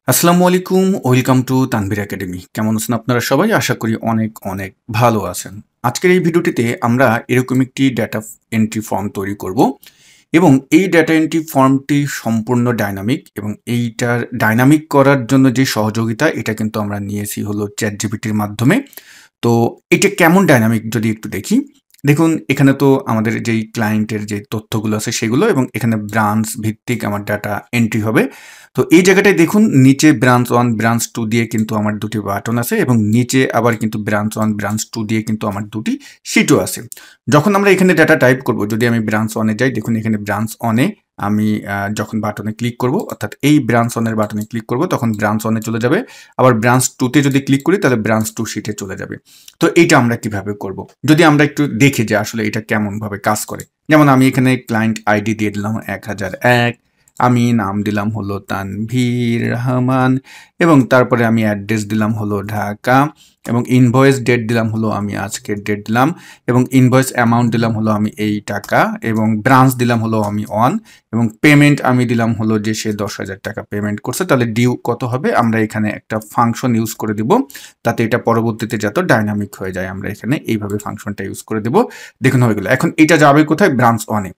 আসসালামু আলাইকুম, welcome to Tanvir academy. কেমন আছেন আপনারা সবাই? আশা করি অনেক অনেক ভালো আছেন। আজকের এই ভিডিওটিতে আমরা এরকম একটি ডেটা এন্ট্রি ফর্ম তৈরি করব এবং এই ডেটা এন্ট্রি ফর্মটি সম্পূর্ণ ডাইনামিক এবং এইটার ডাইনামিক করার জন্য যে সহযোগিতা এটা কিন্তু আমরা নিয়েছি হলো চ্যাটজিপিটির মাধ্যমে। তো এটা কেমন ডাইনামিক যদি একটু দেখি। দেখুন এখানে তো আমাদের যেই ক্লায়েন্টের যে তথ্যগুলো আছে সেগুলো এবং এখানে ব্রাঞ্চ ভিত্তিক আমার ডাটা এন্ট্রি হবে। তো এই জায়গাটায় দেখুন নিচে ব্রাঞ্চ 1 ব্রাঞ্চ 2 দিয়ে কিন্তু আমার দুটি বাটন আছে এবং নিচে আবার কিন্তু ব্রাঞ্চ 1 ব্রাঞ্চ 2 দিয়ে কিন্তু আমার দুটি শিটও আছে। যখন আমরা এখানে ডাটা টাইপ করব, যদি আমি ব্রাঞ্চ 1 এ যাই, দেখুন এখানে ব্রাঞ্চ 1 এ আমি যখন বাটনে ক্লিক করব, অর্থাৎ এই ব্রাঞ্চ 1 এর বাটনে ক্লিক করব, তখন ব্রাঞ্চ 1 এ চলে যাবে। আবার ব্রাঞ্চ 2 তে যদি ক্লিক করি তাহলে ব্রাঞ্চ 2 শিটে চলে যাবে। তো এইটা আমরা কিভাবে করব? যদি আমরা একটু দেখি যে আসলে এটা কেমনভাবে কাজ করে। যেমন আমি এখানে ক্লায়েন্ট আইডি দিয়ে দিলাম 1001, আমি নাম দিলাম হলো তানভীর রহমান এবং তারপরে আমি অ্যাড্রেস দিলাম হলো ঢাকা এবং ইনভয়েস ডেট দিলাম হলো আমি আজকের ডেট দিলাম এবং ইনভয়েস অ্যামাউন্ট দিলাম হলো আমি এই টাকা এবং ব্রাঞ্চ দিলাম হলো আমি অন এবং পেমেন্ট আমি দিলাম হলো যে সে 10,000 টাকা পেমেন্ট করছে, তাহলে ডিউ কত হবে আমরা এখানে একটা ফাংশন ইউজ করে দিব, তাতে এটা পরবর্তীতে যত ডাইনামিক হয়ে যায়। আমরা এখানে এইভাবে ফাংশনটা ইউজ করে দেব। দেখুন হয়ে গেল। এখন এটা যাবে কোথায়? ব্রাঞ্চ অনে।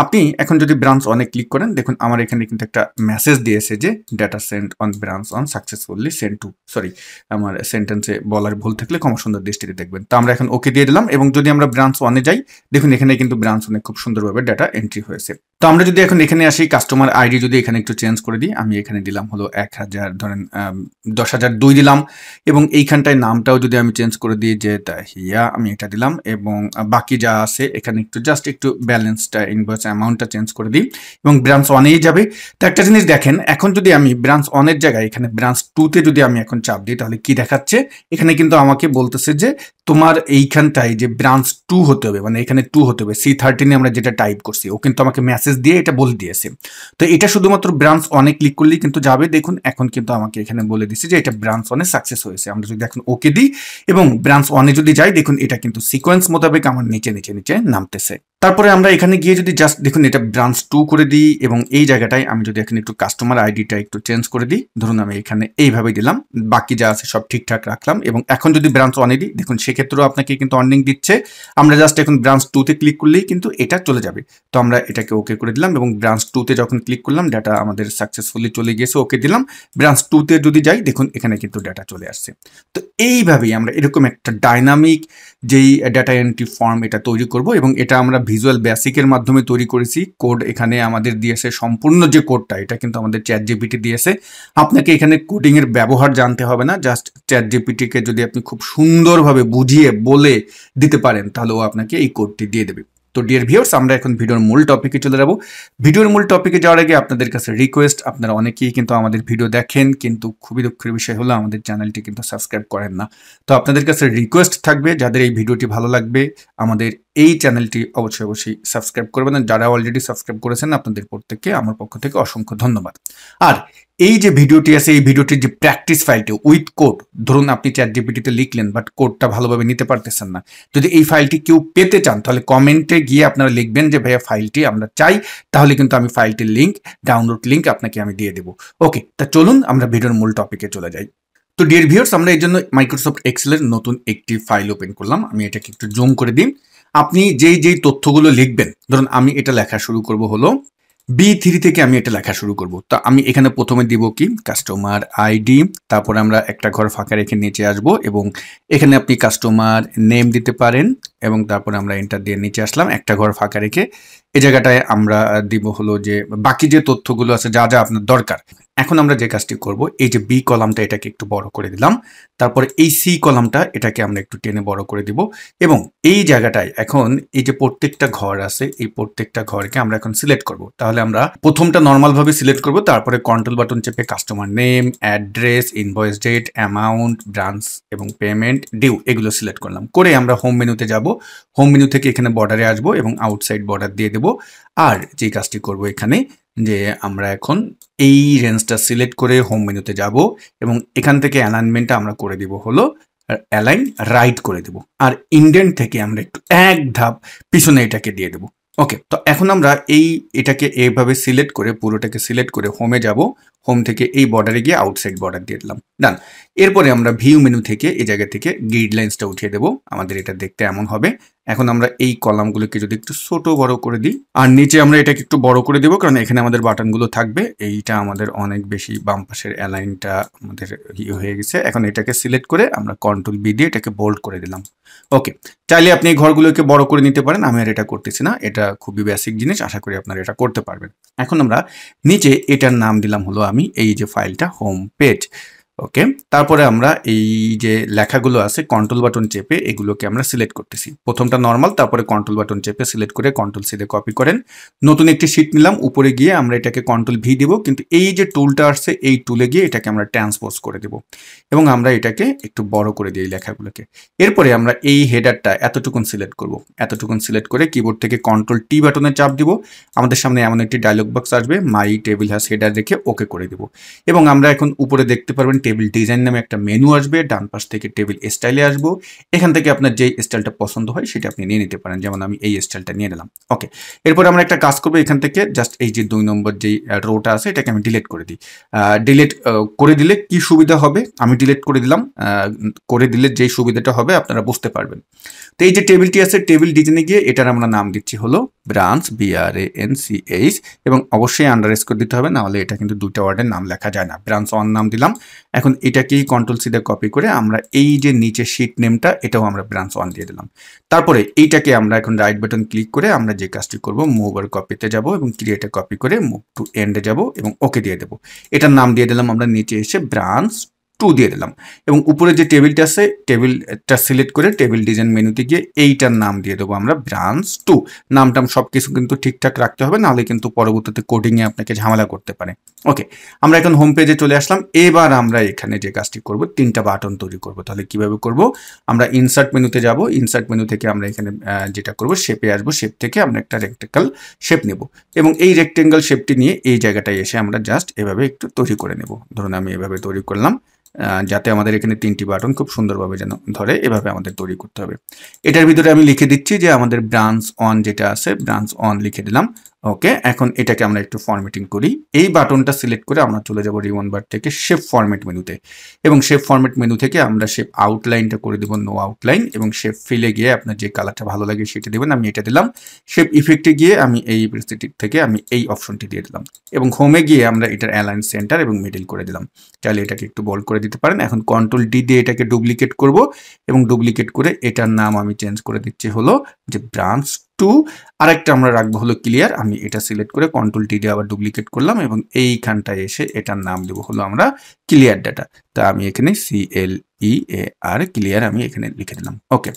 আপনি এখন যদি ব্রাঞ্চ অনে ক্লিক করেন, দেখুন আমার এখানে কিন্তু একটা মেসেজ দিয়েছে যে data send on branch on successfully send to, sorry আমার সেন্টেন্সে বলার ভুল থাকলে ক্ষমা সুন্দর দৃষ্টিতে দেখবেন। তো আমরা এখন ওকে দিয়ে দিলাম এবং যদি আমরা ব্রাঞ্চ অনে যাই, দেখুন এখানে কিন্তু ব্রাঞ্চ অনে খুব সুন্দরভাবে ডাটা এন্ট্রি হয়েছে। তো আমরা যদি এখন এখানে আসি, কাস্টমার আইডি যদি এখানে একটু চেঞ্জ করে দিই, আমি এখানে দিলাম হলো 1000, ধরেন 10,002 দিলাম এবং এইখানটায় নামটাও যদি আমি চেঞ্জ করে দিই যে তাহিয়া, আমি এটা দিলাম এবং বাকি যা আছে এখানে একটু জাস্ট একটু ব্যালেন্সটা ইনভয়েস অ্যামাউন্টটা চেঞ্জ করে দিই এবং ব্রাঞ্চ অনেই যাবে। তো একটা জিনিস দেখেন, এখন যদি আমি ব্রাঞ্চ অনের জায়গায় এখানে ব্রাঞ্চ 2তে যদি আমি এখন চাপ দিই, তাহলে কি দেখাচ্ছে? এখানে কিন্তু আমাকে বলতেছে যে তোমার এইখানটায় যে ব্রাঞ্চ 2 হতে হবে, মানে এখানে 2 হতে হবে। C13 আমরা যেটা টাইপ করছি, ও কিন্তু আমাকে মেসেজ দিয়ে এটা বলে দিয়েছে। তো এটা শুধুমাত্র ব্রাঞ্চ অনে ক্লিক করলেই কিন্তু যাবে। দেখুন এখন কিন্তু আমাকে এখানে বলে দিচ্ছে যে এটা ব্রাঞ্চ অনে সাকসেস হয়েছে। আমরা যদি এখন ওকে দিই এবং ব্রাঞ্চ অনে যদি যাই, দেখুন এটা কিন্তু সিকোয়েন্স মোতাবেক আমার নিচে নিচে নিচে নামতেছে। তারপরে আমরা এখানে গিয়ে যদি জাস্ট দেখুন এটা ব্রাঞ্চ 2 করে দিই এবং এই জায়গাটায় আমি যদি এখানে একটু কাস্টমার আইডিটা একটু চেঞ্জ করে দিই, ধরুন আমি এখানে এইভাবে দিলাম, বাকি যা আছে সব ঠিকঠাক রাখলাম এবং এখন যদি ব্রাঞ্চ অনে দিই, দেখুন সেক্ষেত্রেও আপনাকে কিন্তু অর্নিং দিচ্ছে। আমরা জাস্ট এখন ব্রাঞ্চ 2তে ক্লিক করলেই কিন্তু এটা চলে যাবে। তো আমরা এটাকে ওকে করে দিলাম এবং ব্রাঞ্চ 2তে যখন ক্লিক করলাম ডাটা আমাদের সাকসেসফুলি চলে গিয়েছে, ওকে দিলাম। ব্রাঞ্চ 2তে যদি যাই, দেখুন এখানে কিন্তু ডাটা চলে আসছে। তো এইভাবেই আমরা এরকম একটা ডাইনামিক যেই ডাটা এন্ট্রি ফর্ম এটা তৈরি করব এবং এটা আমরা ভিজুয়াল বেসিকের মাধ্যমে তৈরি করেছি। কোড এখানে আমাদের দিয়েছে, সম্পূর্ণ যে কোডটা এটা কিন্তু আমাদের চ্যাটজিপিটি দিয়েছে। আপনাকে এখানে কোডিং এর ব্যবহার জানতে হবে না, জাস্ট চ্যাটজিপিটিকে যদি আপনি খুব সুন্দরভাবে বুঝিয়ে বলে দিতে পারেন, তাহলে ও আপনাকে এই কোডটি দিয়ে দেবে। তো ডিয়ার ভিউয়ার্স, আমরা এখন ভিডিওর মূল টপিকে চলে যাব। ভিডিওর মূল টপিকে যাওয়ার আগে আপনাদের কাছে রিকোয়েস্ট, আপনারা অনেকেই কিন্তু আমাদের ভিডিও দেখেন কিন্তু খুবই দুঃখের বিষয় হলো আমাদের চ্যানেলটি কিন্তু সাবস্ক্রাইব করেন না। তো আপনাদের কাছে রিকোয়েস্ট থাকবে, যাদের এই ভিডিওটি ভালো লাগবে আমাদের এই চ্যানেলটি অবশ্যই অবশ্যই সাবস্ক্রাইব করবেন। যারা অলরেডি সাবস্ক্রাইব করেছেন আপনাদের প্রত্যেককে আমার পক্ষ থেকে অসংখ্য ধন্যবাদ। আর এই যে ভিডিওটি আছে, এই ভিডিওটির যে প্র্যাকটিস ফাইলটি উইথ কোড, ধরুন আপনি চ্যাটজিপিটিতে লিখলেন বাট কোডটা ভালোভাবে নিতে পারতেছেন না, যদি এই ফাইলটি কেউ পেতে চান তাহলে কমেন্টে গিয়ে আপনারা লিখবেন যে ভাইয়া ফাইলটি আমরা চাই, তাহলে কিন্তু আমি ফাইলটির লিঙ্ক, ডাউনলোড লিঙ্ক আপনাকে আমি দিয়ে দেবো। ওকে, তা চলুন আমরা ভিডিওর মূল টপিকে চলে যাই। তো ডিয়ার ভিউয়ার্স, আমরা এই জন্য মাইক্রোসফট এক্সেলের নতুন একটি ফাইল ওপেন করলাম। আমি এটাকে একটু জুম করে দিন। আপনি যেই তথ্যগুলো লিখবেন, ধরুন আমি এটা লেখা শুরু করব হলো B3 থেকে, আমি এটা লেখা শুরু করব। তো আমি এখানে প্রথমে দিব কি কাস্টমার আইডি, তারপরে আমরা একটা ঘর ফাঁকা রেখে নিচে আসব এবং এখানে আপনি কাস্টমার নেম দিতে পারেন এবং তারপরে আমরা এন্টার দিয়ে নিচে আসলাম একটা ঘর ফাঁকা রেখে। এই জায়গাটায় আমরা দিব হলো যে বাকি যে তথ্যগুলো আছে যা যা আপনার দরকার। এখন আমরা যে কাজটি করব, এই যে বি কলামটা এটাকে একটু বড় করে দিলাম, তারপরে এই সি কলামটা এটাকে আমরা একটু টেনে বড় করে দিব এবং এই জায়গাটায় এখন এই যে প্রত্যেকটা ঘর আছে, এই প্রত্যেকটা ঘরকে আমরা এখন সিলেক্ট করব। তাহলে আমরা প্রথমটা নর্মাল ভাবে সিলেক্ট করব, তারপরে কন্ট্রোল বাটন চেপে customer name, address, invoice date, amount, branch এবং পেমেন্ট, ডিউ এগুলো সিলেক্ট করলাম। করে আমরা হোম মেনুতে যাব। হোম মেনু থেকে এখানে বর্ডারে আসবো এবং আউটসাইড বর্ডার দিয়ে দেব। আর যে কাজটি করব এখানে, যে আমরা এখন এই রেঞ্জটা সিলেক্ট করে হোম মেনুতে যাব এবং এখান থেকে অ্যালাইনমেন্টটা আমরা করে দিব হলো অ্যালাইন রাইট করে দেব। আর ইন্ডেন্ট থেকে আমরা একটু এক ধাপ পিছনে এটাকে দিয়ে দেব। ওকে, তো এখন আমরা এটাকে এভাবে সিলেক্ট করে পুরোটাকে সিলেক্ট করে হোমে যাব। হোম থেকে এই বর্ডারে গিয়ে আউটসাইড বর্ডার দিয়ে দিলাম, ডান। এরপরে আমরা ভিউ মেনু থেকে এই জায়গা থেকে গ্রিড লাইন্সটা উঠিয়ে দেবো, আমাদের এটা দেখতে এমন হবে। এখন আমরা এই কলামগুলোকে যদি একটু ছোট বড় করে দিই, আর নিচে আমরা এটাকে একটু বড় করে দেবো, কারণ এখানে আমাদের বাটনগুলো থাকবে। এইটা আমাদের অনেক বেশি বাম পাশের অ্যালাইনটা আমাদের হয়ে গেছে। এখন এটাকে সিলেক্ট করে আমরা কন্ট্রোল বি দিয়ে এটাকে বোল্ড করে দিলাম। ওকে, চাইলে আপনি এই ঘরগুলোকে বড় করে নিতে পারেন, আমি আর এটা করতেছি না, এটা খুবই বেসিক জিনিস, আশা করি আপনারা এটা করতে পারবেন। এখন আমরা নিচে এটার নাম দিলাম হলো আমি এই যে ফাইলটা হোম পেজ। ওকে, তারপরে আমরা এই যে লেখাগুলো আছে কন্ট্রোল বাটন চেপে এগুলোকে আমরা সিলেক্ট করতেছি। প্রথমটা নর্মাল, তারপরে কন্ট্রোল বাটন চেপে সিলেক্ট করে কন্ট্রোল সি দিয়ে কপি করেন। নতুন একটি শীট নিলাম, উপরে গিয়ে আমরা এটাকে কন্ট্রোল ভি দিব, কিন্তু এই যে টুলটা আসছে এই টুলে গিয়ে এটাকে আমরা ট্রান্সপোজ করে দেব এবং আমরা এটাকে একটু বড় করে দিই লেখাগুলোকে। এরপরে আমরা এই হেডারটা এতটুকুন সিলেক্ট করব, এতটুকুন সিলেক্ট করে কিবোর্ড থেকে কন্ট্রোল টি বাটনে চাপ দিব। আমাদের সামনে এমন একটি ডায়লগ বক্স আসবে, মাই টেবিল হ্যাজ হেডার রেখে ওকে করে দিব। এবং আমরা এখন উপরে দেখতে পারবেন টেবিল ডিজাইন নামে একটা মেনু আসবে, ডান পাশ থেকে টেবিল স্টাইলে আসবো। এখান থেকে আপনার যেই স্টাইলটা পছন্দ হয় সেটা আপনি নিয়ে নিতে পারেন, যেমন আমি এই স্টাইলটা নিয়ে নিলাম। ওকে, এরপর আমরা একটা কাজ করবো, এখান থেকে জাস্ট এই যে 2 নম্বর যেই রোটা আছে এটাকে আমি ডিলিট করে দিই। ডিলিট করে দিলে কি সুবিধা হবে, আমি ডিলিট করে দিলাম, করে দিলে যেই সুবিধাটা হবে আপনারা বুঝতে পারবেন। তো এই যে টেবিলটি আছে টেবিল ডিজাইনে গিয়ে এটার আমরা নাম দিচ্ছি হলো ব্রাঞ্চ, BRANCH, এবং অবশ্যই আন্ডারস্কোর দিতে হবে, নাহলে এটা কিন্তু দুইটা ওয়ার্ডের নাম লেখা যায় না। ব্রাঞ্চ 1 নাম দিলাম। এখন এটাকেই কন্ট্রোল সি দিয়ে কপি করে আমরা এই যে নিচে শিট নেমটা এটাও আমরা ব্রাঞ্চ 1 দিয়ে দিলাম। তারপরে এইটাকে আমরা এখন রাইট বাটন ক্লিক করে আমরা যে কাজটি করব, মুভ আর কপিতে যাব এবং ক্রিয়েটে কপি করে মুভ টু এন্ডে যাব এবং ওকে দিয়ে দেবো। এটার নাম দিয়ে দিলাম আমরা নিচে এসে ব্রাঞ্চ 2 দিয়ে দিলাম এবং উপরে যে টেবিলটা আছে টেবিলটা সিলেক্ট করে টেবিল ডিজাইন মেনুতে গিয়ে এইটার নাম দিয়ে দেবো আমরা ব্রাঞ্চ 2। নামটাম সব কিছু কিন্তু ঠিকঠাক রাখতে হবে, নাহলে কিন্তু পরবর্তীতে কোডিংয়ে আপনাকে ঝামেলা করতে পারে। ওকে, আমরা এখন হোম পেজে চলে আসলাম। এবার আমরা এখানে যে কাজটি করব, 3টা বাটন তৈরি করব। তাহলে কিভাবে করব, আমরা ইনসার্ট মেনুতে যাব, ইনসার্ট মেনু থেকে আমরা এখানে যেটা করব শেপে আসবো, শেপ থেকে আমরা একটা রেক্টেঙ্গল শেপ নেব এবং এই রেক্টেঙ্গল শেপটি নিয়ে এই জায়গাটায় এসে আমরা জাস্ট এভাবে একটু তৈরি করে নেব। ধরুন আমি এভাবে তৈরি করলাম, যাতে আমাদের এখানে 3টি বাটন খুব সুন্দরভাবে যেন ধরে, এভাবে আমাদের তৈরি করতে হবে। এটার ভিতরে আমি লিখে দিচ্ছি যে আমাদের ব্রাঞ্চ 1 যেটা আছে ব্রাঞ্চ 1 লিখে দিলাম। ওকে, এখন এটাকে আমরা একটু ফরম্যাটিং করি। এই বাটনটা সিলেক্ট করে আমরা চলে যাব রিবন বার থেকে শেপ ফরম্যাট মেনুতে এবং শেপ ফরম্যাট মেনু থেকে আমরা শেপ আউটলাইনটা করে দেব নো আউটলাইন এবং শেপ ফিলে গিয়ে আপনার যে কালারটা ভালো লাগে সেটা দেবেন, আমি এটা দিলাম। শেপ ইফেক্টে গিয়ে আমি এই প্রেসেটিক থেকে আমি এই অপশনটি দিয়ে দিলাম এবং হোমে গিয়ে আমরা এটার অ্যালাইন সেন্টার এবং মিডল করে দিলাম। চাইলে এটাকে একটু বল্ড করে দিতে পারেন। এখন কন্ট্রোল ডি দিয়ে এটাকে ডুপ্লিকেট করব এবং ডুপ্লিকেট করে এটার নাম আমি চেঞ্জ করে দিচ্ছি হলো যে ব্রাঞ্চ 2। আরেকটা আমরা রাখবো হলো ক্লিয়ার, আমি এটা সিলেক্ট করে কন্ট্রোল টি দিয়ে আবার ডুপ্লিকেট করলাম এবং এইখানটায় এসে এটার নাম দেবো হলো আমরা ক্লিয়ার ডাটা। তা আমি এখানে CLEAR ক্লিয়ার আমি এখানে লিখে দিলাম। ওকে,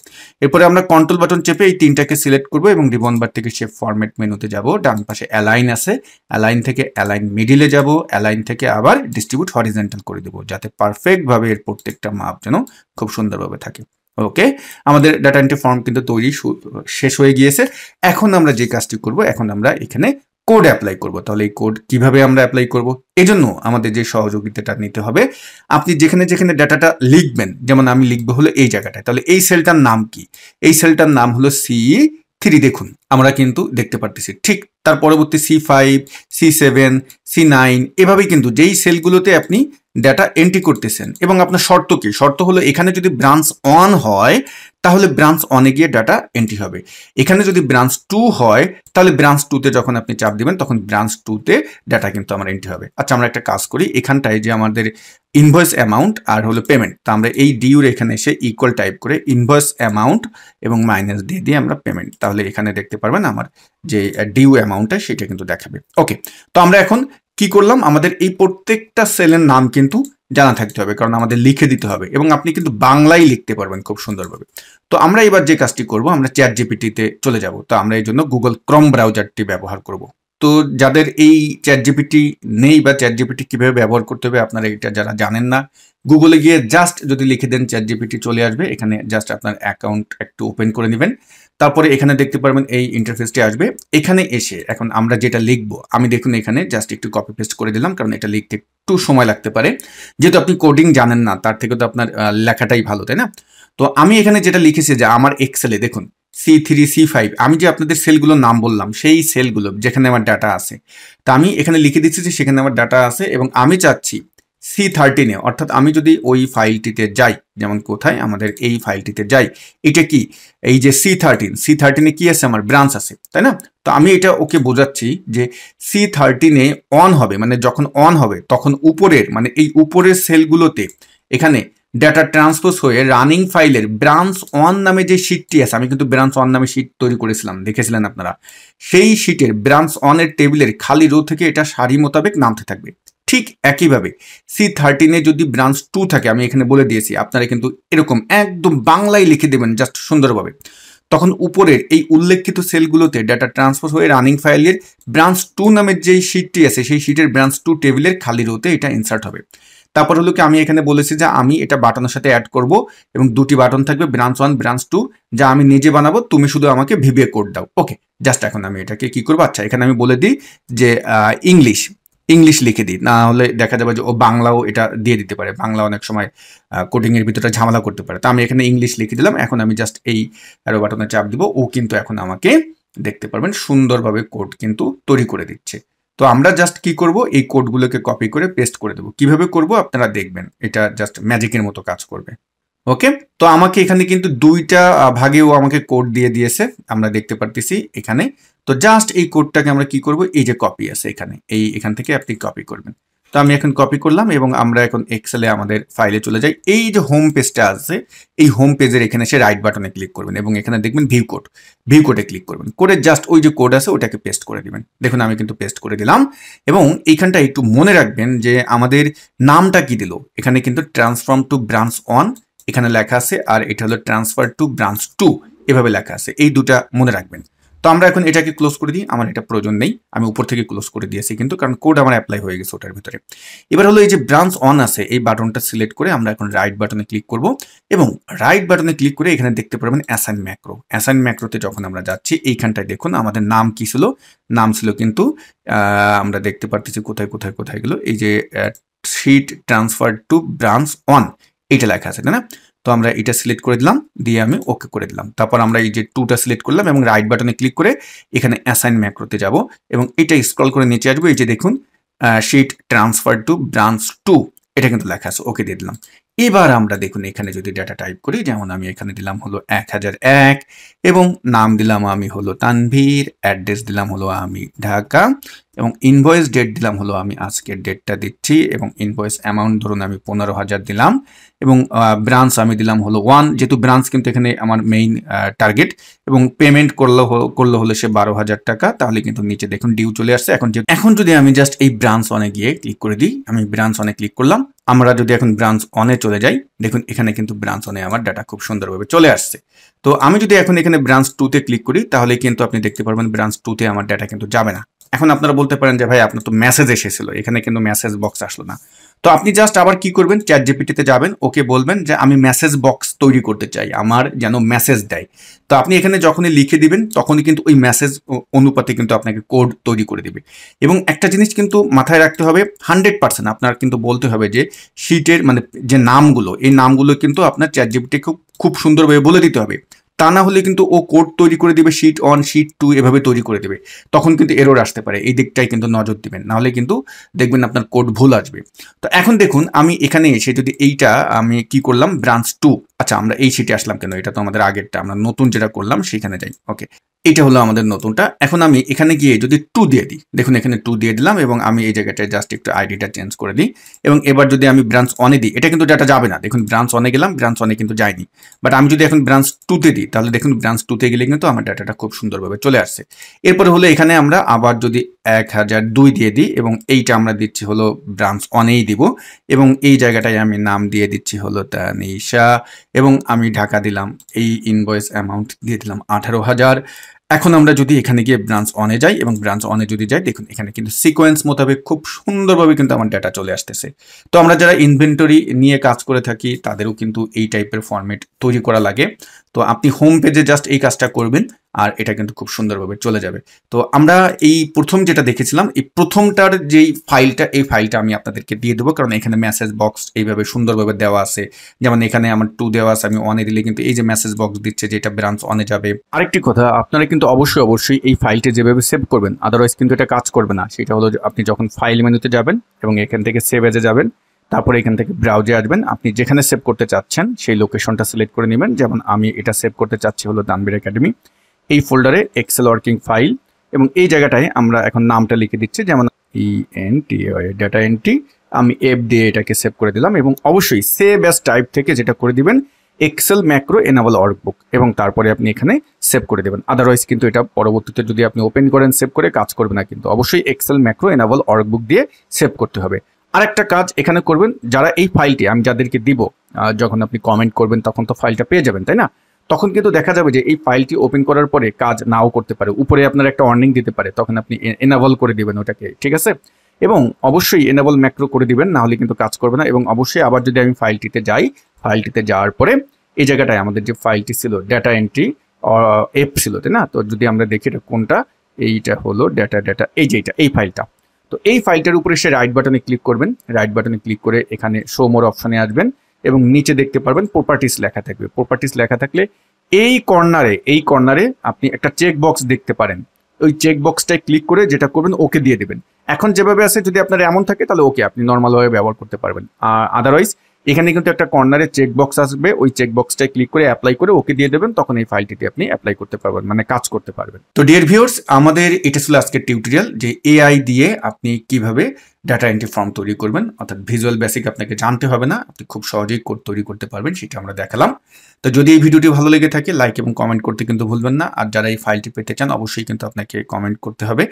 এরপরে আমরা কন্ট্রোল বাটন চেপে এই 3টাকে সিলেক্ট করব এবং রিবন বার থেকে শেপ ফরম্যাট মেনুতে যাব। ডান পাশে অ্যালাইন আছে, অ্যালাইন থেকে অ্যালাইন মিডিলে যাব, অ্যালাইন থেকে আবার ডিস্ট্রিবিউট হরিজন্টাল করে দেবো, যাতে পারফেক্টভাবে এর প্রত্যেকটা মাপ যেন খুব সুন্দরভাবে থাকে। ওকে, আমাদের ডাটা এন্ট্রি ফর্ম কিন্তু তৈরি শেষ হয়ে গিয়েছে। এখন আমরা যে কাজটি করব, এখন আমরা এখানে কোড অ্যাপ্লাই করব। তাহলে এই কোড কিভাবে আমরা অ্যাপ্লাই করব, এজন্য আমাদের যে সহযোগিতাটা নিতে হবে, আপনি যেখানে যেখানে ডাটাটা লিখবেন, যেমন আমি লিখবো হলো এই জায়গাটায়, তাহলে এই সেলটার নাম কি, এই সেলটার নাম হলো C3। দেখুন আমরা কিন্তু দেখতে পারতেছি, ঠিক তার পরবর্তী C5, C7, C9 এভাবেই কিন্তু যেই সেলগুলোতে আপনি ডাটা এন্ট্রি করতেছেন এবং আপনার শর্ত কি, শর্ত হলো এখানে যদি ব্রাঞ্চ 1 হয় তাহলে ব্রাঞ্চ 1-এ গিয়ে ডাটা এন্ট্রি হবে। এখানে যদি ব্রাঞ্চ 2 হয় তাহলে ব্রাঞ্চ 2-তে যখন আপনি চাপ দিবেন তখন ব্রাঞ্চ 2-তে ডাটা কিন্তু আমার এন্ট্রি হবে। আচ্ছা, আমরা একটা কাজ করি, এখানটায় যে আমাদের ইনভয়েস অ্যামাউন্ট আর হলো পেমেন্ট, তা আমরা এই ডিউর এখানে এসে ইকুয়াল টাইপ করে ইনভয়েস অ্যামাউন্ট এবং মাইনাস দিয়ে আমরা পেমেন্ট, তাহলে এখানে দেখতে পারবেন আমার যে ডিউ অ্যামাউন্টটা সেটা কিন্তু দেখাবে। ওকে, তো আমরা এখন কি করলাম, আমাদের এই প্রত্যেকটা সেলের নাম কিন্তু জানা থাকতে হবে, কারণ আমাদের লিখে দিতে হবে এবং আপনি কিন্তু বাংলায় লিখতে পারবেন খুব সুন্দরভাবে। তো আমরা এবার যে কাজটি করব, আমরা চ্যাট জিপিটিতে চলে যাব। তো আমরা এই জন্য গুগল ক্রোম ব্রাউজারটি ব্যবহার করব। তো যাদের এই চ্যাট জিপিটি নেই বা চ্যাট জিপিটি কিভাবে ব্যবহার করতে হবে আপনারা এটা যারা জানেন না, গুগলে গিয়ে জাস্ট যদি লিখে দেন চ্যাট জিপিটি চলে আসবে। এখানে জাস্ট আপনার অ্যাকাউন্ট একটু ওপেন করে নেবেন, তারপরে এখানে দেখতে পারবেন এই ইন্টারফেসটি আসবে। এখানে এসে এখন আমরা যেটা লিখবো, আমি দেখুন এখানে জাস্ট একটু কপি পেস্ট করে দিলাম, কারণ এটা লিখতে একটু সময় লাগতে পারে, যেহেতু আপনি কোডিং জানেন না তার থেকে তো আপনার লেখাটাই ভালো, তাই না? তো আমি এখানে যেটা লিখেছি যে আমার এক্সেলে দেখুন C3 C5 আমি যে আপনাদের সেলগুলোর নাম বললাম সেই সেলগুলো যেখানে আমার ডাটা আছে, তা আমি এখানে লিখে দিচ্ছি যে সেখানে আমার ডাটা আছে এবং আমি চাচ্ছি C13 অর্থাৎ আমি যদি ওই ফাইলটিতে যাই, যেমন কোথায় আমাদের এই ফাইলটিতে যাই, এটা কি এই যে C13 কি আছে, আমার ব্রাঞ্চ আছে, তাই না? তো আমি এটা ওকে বোঝাচ্ছি যে C13 অন হবে, মানে যখন অন হবে তখন উপরের মানে এই উপরের সেলগুলোতে এখানে ডাটা ট্রান্সপোজ হয়ে রানিং ফাইলের ব্রাঞ্চ অন নামে যে শিটটি আছে, আমি কিন্তু ব্রাঞ্চ অন নামে শিট তৈরি করেছিলাম, দেখেছিলেন আপনারা, সেই শিটের ব্রাঞ্চ অনের টেবিলের খালি রো থেকে এটা সারি মোতাবেক নামতে থাকবে। ঠিক একইভাবে C13 যদি ব্রাঞ্চ 2 থাকে, আমি এখানে বলে দিয়েছি, আপনারা কিন্তু এরকম একদম বাংলায় লিখে দেবেন জাস্ট সুন্দরভাবে, তখন উপরের এই উল্লেখিত সেলগুলোতে ডাটা ট্রান্সফার হয়ে রানিং ফাইলের ব্রাঞ্চ 2 নামের যেই শিটটি আছে সেই শিটের ব্রাঞ্চ 2 টেবিলের খালি রোতে এটা ইনসার্ট হবে। তারপর হলো কি আমি এখানে বলেছি যে আমি এটা বাটনের সাথে অ্যাড করব এবং দুটি বাটন থাকবে, ব্রাঞ্চ 1 ব্রাঞ্চ 2, যা আমি নিজে বানাবো, তুমি শুধু আমাকে ভিবিএ কোড দাও। ওকে, জাস্ট এখন আমি এটাকে কি করবো, আচ্ছা এখানে আমি বলে দিই যে ইংলিশ লিখে দিই, না হলে দেখা যাবে যে ও বাংলাও এটা দিয়ে দিতে পারে, বাংলা অনেক সময় কোডিং এর ভিতরে ঝামেলা করতে পারে। তো আমি এখানে ইংলিশ লিখে দিলাম, এখন আমি জাস্ট এই অ্যারো বাটনে চাপ দিব, ও কিন্তু এখন আমাকে দেখতে পারবেন সুন্দরভাবে কোড কিন্তু তৈরি করে দিচ্ছে। তো আমরা জাস্ট কি করব, এই কোডগুলোকে কপি করে পেস্ট করে দেবো। কিভাবে করব আপনারা দেখবেন, এটা জাস্ট ম্যাজিকের মতো কাজ করবে। ওকে, তো আমাকে এখানে কিন্তু দুইটা ভাগেও আমাকে কোড দিয়ে দিয়েছে, আমরা দেখতে পারতেছি এখানে। তো জাস্ট এই কোডটাকে আমরা কি করব, এই যে কপি আছে এখানে, এখান থেকে আপনি কপি করবেন। তো আমি এখন কপি করলাম এবং আমরা এখন এক্সেলে আমাদের ফাইলে চলে যাই। এই যে হোম পেজটা আছে, এই হোম পেজের এখানে এসে রাইট বাটনে ক্লিক করবেন এবং এখানে দেখবেন ভিউ কোডে ক্লিক করবেন, করে জাস্ট ওই যে কোড আছে ওটাকে পেস্ট করে দিবেন। দেখুন আমি কিন্তু পেস্ট করে দিলাম এবং এইখানটা একটু মনে রাখবেন যে আমাদের নামটা কি দিল, এখানে কিন্তু ট্রান্সফর্ম টু ব্রাঞ্চ অন এখানে লেখা আছে, আর এটা হলো ট্রান্সফার টু ব্রাঞ্চ 2 এভাবে লেখা আছে, এই দুটা মনে রাখবেন। তো আমরা এখন এটাকে ক্লোজ করে দিই, আমার এটা প্রয়োজন নেই, আমি উপর থেকে ক্লোজ করে দিয়েছি কিন্তু, কারণ কোড আমার অ্যাপ্লাই হয়ে গেছে ওটার ভিতরে। এবার হলো এই যে ব্রাঞ্চ অন আছে এই বাটনটা সিলেক্ট করে আমরা এখন রাইট বাটনে ক্লিক করব এবং রাইট বাটনে ক্লিক করে এখানে দেখতে পারবেন অ্যাসাইন ম্যাক্রোতে যখন আমরা যাচ্ছি এইখানটায় দেখুন আমাদের নাম কি ছিল, নাম ছিল কিন্তু আমরা দেখতে পারতেছি কোথায় গেল, এই যে sheet transfer to branch on এটা লেখা আছে, তাই না? তো আমরা এটা সিলেক্ট করে দিলাম, দিয়ে আমি ওকে করে দিলাম। তারপর আমরা এই যে 2টা সিলেক্ট করলাম এবং রাইট বাটনে ক্লিক করে এখানে অ্যাসাইন ম্যাক্রোতে যাব এবং এটা স্ক্রল করে নিচে আসবো, এই যে দেখুন শিট ট্রান্সফার টু ব্রাঞ্চ 2 এটা কিন্তু লেখা আছে, ওকে দিয়ে দিলাম। এবার আমরা দেখুন এখানে যদি ডাটা টাইপ করি, যেমন আমি এখানে দিলাম হলো 1001 এবং নাম দিলাম আমি হলো তানভীর, অ্যাড্রেস দিলাম হলো আমি ঢাকা এবং ইনভয়েস ডেট দিলাম হলো আমি আজকের ডেটটা দিচ্ছি এবং ইনভয়েস অ্যামাউন্ট ধরুন আমি 15,000 দিলাম এবং ব্রাঞ্চ আমি দিলাম হলো 1, যেহেতু ব্রাঞ্চ কিন্তু এখানে আমার মেইন টার্গেট, এবং পেমেন্ট করলে হলো সে 12,000 টাকা, তাহলে কিন্তু নিচে দেখুন ডিউ চলে আসছে। এখন যদি আমি জাস্ট এই ব্রাঞ্চ অনে গিয়ে ক্লিক করে দিই, আমি ব্রাঞ্চ অনে ক্লিক করলাম, আমরা যদি এখন ব্রাঞ্চ অনে চলে যাই দেখুন এখানে কিন্তু ব্রাঞ্চ অনে আমার ডাটা খুব সুন্দরভাবে চলে আসছে। তো আমি যদি এখন এখানে ব্রাঞ্চ 2 তে ক্লিক করি তাহলে কিন্তু আপনি দেখতে পারবেন ব্রাঞ্চ 2 তে আমার ডাটা কিন্তু যাবে না। এখন আপনারা বলতে পারেন যে ভাই আপনার তো মেসেজ এসেছিল, এখানে কিন্তু মেসেজ বক্স আসলো না। তো আপনি জাস্ট আবার কি করবেন, চ্যাট জিপিটিতে যাবেন, ওকে বলবেন যে আমি মেসেজ বক্স তৈরি করতে চাই, আমার যেন মেসেজ দেয়। তো আপনি এখানে যখনই লিখে দিবেন তখনই কিন্তু ওই মেসেজ অনুপাতে কিন্তু আপনাকে কোড তৈরি করে দিবে। এবং একটা জিনিস কিন্তু মাথায় রাখতে হবে, 100% আপনার কিন্তু বলতে হবে যে শিটের মানে যে নামগুলো, এই নামগুলো কিন্তু আপনার চ্যাট জিপিটি খুব সুন্দরভাবে বলে দিতে হবে, তা না হলে কিন্তু ও কোড তৈরি করে দিবে শিট 1 শিট 2 এভাবে তৈরি করে দেবে, তখন কিন্তু এরর আসতে পারে, এই দিকটাই কিন্তু নজর দিবেন, নাহলে কিন্তু দেখবেন আপনার কোড ভুল আসবে। তো এখন দেখুন আমি এখানে এসে যদি এইটা আমি কি করলাম ব্রাঞ্চ 2, আচ্ছা আমরা এই শিটে আসলাম কেন, এটা তো আমাদের আগেরটা, আমরা নতুন যেটা করলাম সেখানে যাই। ওকে, এটা হলো আমাদের নতুনটা। এখন আমি এখানে গিয়ে যদি 2 দিয়ে দিই, দেখুন এখানে 2 দিয়ে দিলাম এবং আমি এই জায়গাটায় জাস্ট একটু আইডিটা চেঞ্জ করে দিই এবং এবার যদি আমি ব্রাঞ্চ 1 এ দিই, এটা কিন্তু ডাটা যাবে না, দেখুন ব্রাঞ্চ 1 এ গেলাম, ব্রাঞ্চ 1 এ কিন্তু যায়নি। বাট আমি যদি এখন ব্রাঞ্চ 2 তে দিই তাহলে দেখুন ব্রাঞ্চ 2 তে গেলে কিন্তু আমার ডাটাটা খুব সুন্দরভাবে চলে আসছে। এরপরে হলো এখানে আমরা আবার যদি 1002 দিয়ে দিই এবং এইটা আমরা দিচ্ছি হলো ব্রাঞ্চ 1 এই দিব এবং এই জায়গাটায় আমি নাম দিয়ে দিচ্ছি হলো তানিশা এবং আমি ঢাকা দিলাম, এই ইনভয়েস অ্যামাউন্ট দিয়ে দিলাম 18,000 এখন আমরা যদি এখানে গিয়ে ব্রাঞ্চ অনে যাই এবং ব্রাঞ্চ অনে যদি যাই, দেখুন এখানে কিন্তু সিকোয়েন্স মোতাবেক খুব সুন্দরভাবে কিন্তু আমার ডাটা চলে আসতেছে। তো আমরা যারা ইনভেন্টরি নিয়ে কাজ করে থাকি তাদেরও কিন্তু এই টাইপের ফরম্যাট তৈরি করা লাগে। তো আপনি হোম পেজে জাস্ট এই কাজটা করবেন আর এটা কিন্তু খুব সুন্দরভাবে চলে যাবে। তো আমরা এই প্রথম যেটা দেখেছিলাম, এই প্রথমটার যেই ফাইলটা, এই ফাইলটা আমি আপনাদেরকে দিয়ে দেবো, কারণ এখানে মেসেজ বক্স এইভাবে সুন্দরভাবে দেওয়া আছে। যেমন এখানে আমার 2 দেওয়া আছে, আমি অনে দিলে কিন্তু এই যে মেসেজ বক্স দিচ্ছে যে এটা ব্রাঞ্চ অনে যাবে। আরেকটি কথা, আপনারা কিন্তু অবশ্যই এই ফাইলটি যেভাবে সেভ করবেন, আদারওয়াইজ কিন্তু এটা কাজ করবে না। সেটা হলো যে আপনি যখন ফাইল মেনুতে যাবেন এবং এখান থেকে সেভ এজে যাবেন, তারপরে এখান থেকে ব্রাউজে আসবেন, আপনি যেখানে সেভ করতে চাচ্ছেন সেই লোকেশনটা সিলেক্ট করে নেবেন। যেমন আমি এটা সেভ করতে চাচ্ছি হলো তানভীর একাডেমি, এই ফোল্ডারে এক্সেল ওয়ার্কিং ফাইল, এবং এই জায়গাটায় আমরা এখন নামটা লিখে দিচ্ছি, যেমন ডাটা এন্ট্রি, আমি এফ দিয়ে এটাকে সেভ করে দিলাম। এবং অবশ্যই সেভ অ্যাজ টাইপ থেকে যেটা করে দিবেন এক্সেল ম্যাক্রো এনাবল ওয়ার্কবুক, এবং তারপরে আপনি এখানে সেভ করে দেবেন। আদারওয়াইজ কিন্তু এটা পরবর্তীতে যদি আপনি ওপেন করেন সেভ করে কাজ করবে না, কিন্তু অবশ্যই এক্সেল ম্যাক্রো এনাবল ওয়ার্কবুক দিয়ে সেভ করতে হবে। আরেকটা কাজ এখানে করবেন, যারা এই ফাইলটি আমি যাদেরকে দিব, যখন আপনি কমেন্ট করবেন তখন তো ফাইলটা পেয়ে যাবেন, তাই না? তখন কিন্তু দেখা যাবে যে এই ফাইলটি ওপেন করার পরে কাজ নাও করতে পারে, উপরে আপনার একটা ওয়ার্নিং দিতে পারে, তখন আপনি এনাবল করে দিবেন ওটাকে, ঠিক আছে? এবং অবশ্যই এনাবল ম্যাক্রো করে দিবেন, না হলে কিন্তু কাজ করবে না। এবং অবশ্যই আবার যদি আমি ফাইলটিতে যাই, ফাইলটিতে যাওয়ার পরে এই জায়গাটায় আমাদের যে ফাইলটি ছিল ডাটা এন্ট্রি এফ ছিল, তাই না? তো যদি আমরা দেখি এটা কোনটা, এইটা হলো ডাটা, এই যে এই ফাইলটা। তো এই ফাইলটার উপরে সে রাইট বাটনে ক্লিক করবেন, রাইট বাটনে ক্লিক করে এখানে শো মোর অপশনে আসবেন এবং নিচে দেখতে পারবেন প্রপার্টিস লেখা থাকবে। প্রপার্টিস লেখা থাকলে এই কর্নারে আপনি একটা চেক বক্স দেখতে পারেন, ওই চেক বক্সটায় ক্লিক করে যেটা করবেন ওকে দিয়ে দেবেন। এখন যেভাবে আছে যদি আপনার এমন থাকে তাহলে ওকে, আপনি নর্মালভাবে ব্যবহার করতে পারবেন। আর আদারওয়াইজ এখানে কিন্তু একটা কর্নারে চেক বক্স আসবে, ওই চেক বক্সটায় ক্লিক করে অ্যাপ্লাই করে ওকে দিয়ে দেবেন, তখন এই ফাইলটিতে আপনি অ্যাপ্লাই করতে পারবেন, মানে কাজ করতে পারবেন। তো ডিয়ার ভিউয়ার্স, আমাদের এটা ছিল আজকের টিউটোরিয়াল, যে এআই দিয়ে আপনি কিভাবে ডাটা এন্ট্রি ফর্ম তৈরি করবেন, অর্থাৎ ভিজুয়াল বেসিক আপনাকে জানতে হবে না, আপনি খুব সহজেই কোড তৈরি করতে পারবেন, সেটা আমরা দেখালাম। তো যদি এই ভিডিওটি ভালো লেগে থাকে লাইক এবং কমেন্ট করতে কিন্তু ভুলবেন না। আর যারা এই ফাইলটি পেতে চান অবশ্যই কিন্তু আপনাকে কমেন্ট করতে হবে।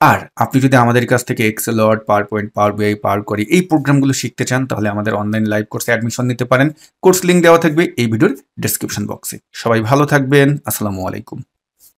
আর আপনি যদি আমাদের কাছ থেকে এক্সেল, ওয়ার্ড, পাওয়ার পয়েন্ট, পাওয়ার বিআই, পাওয়ার কোয়ারি এই প্রোগ্রামগুলো শিখতে চান, তাহলে আমাদের অনলাইন লাইভ কোর্সে অ্যাডমিশন নিতে পারেন। কোর্স লিঙ্ক দেওয়া থাকবে এই ভিডিওর ডেসক্রিপশন বক্সে। সবাই ভালো থাকবেন। আসসালামু আলাইকুম।